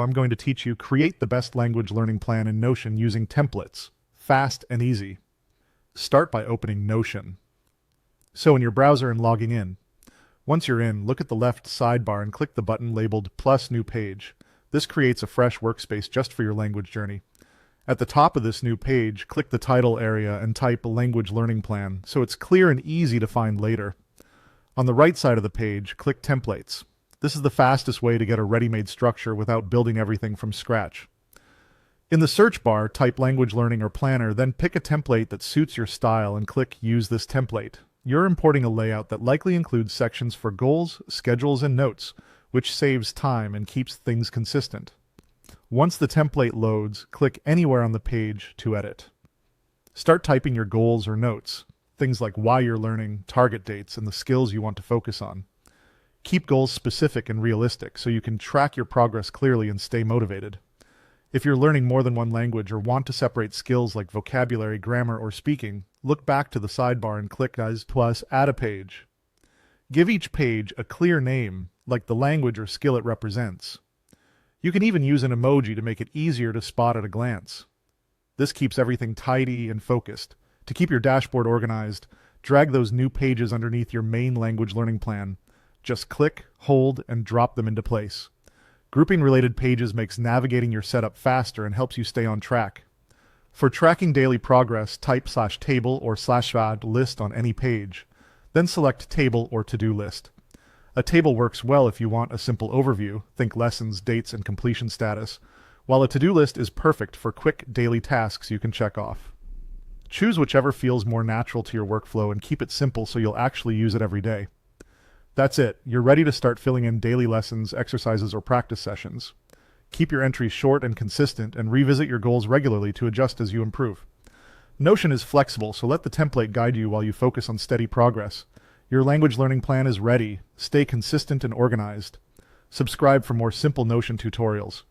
I'm going to teach you create the best language learning plan in Notion using templates. Fast and easy. Start by opening Notion. So in your browser and logging in. Once you're in, look at the left sidebar and click the button labeled Plus New Page. This creates a fresh workspace just for your language journey. At the top of this new page, click the title area and type Language Learning Plan so it's clear and easy to find later. On the right side of the page, click Templates. This is the fastest way to get a ready-made structure without building everything from scratch. In the search bar, type Language Learning or Planner, then pick a template that suits your style and click Use this template. You're importing a layout that likely includes sections for goals, schedules, and notes, which saves time and keeps things consistent. Once the template loads, click anywhere on the page to edit. Start typing your goals or notes, things like why you're learning, target dates, and the skills you want to focus on. Keep goals specific and realistic so you can track your progress clearly and stay motivated. If you're learning more than one language or want to separate skills like vocabulary, grammar, or speaking, look back to the sidebar and click As plus Add a Page. Give each page a clear name, like the language or skill it represents. You can even use an emoji to make it easier to spot at a glance. This keeps everything tidy and focused. To keep your dashboard organized, drag those new pages underneath your main language learning plan. Just click, hold, and drop them into place. Grouping related pages makes navigating your setup faster and helps you stay on track. For tracking daily progress, type /table or /add list on any page. Then select Table or To-Do List. A table works well if you want a simple overview, think lessons, dates, and completion status, while a to-do list is perfect for quick daily tasks you can check off. Choose whichever feels more natural to your workflow and keep it simple so you'll actually use it every day. That's it. You're ready to start filling in daily lessons, exercises, or practice sessions. Keep your entries short and consistent and revisit your goals regularly to adjust as you improve. Notion is flexible, so let the template guide you while you focus on steady progress. Your language learning plan is ready. Stay consistent and organized. Subscribe for more simple Notion tutorials.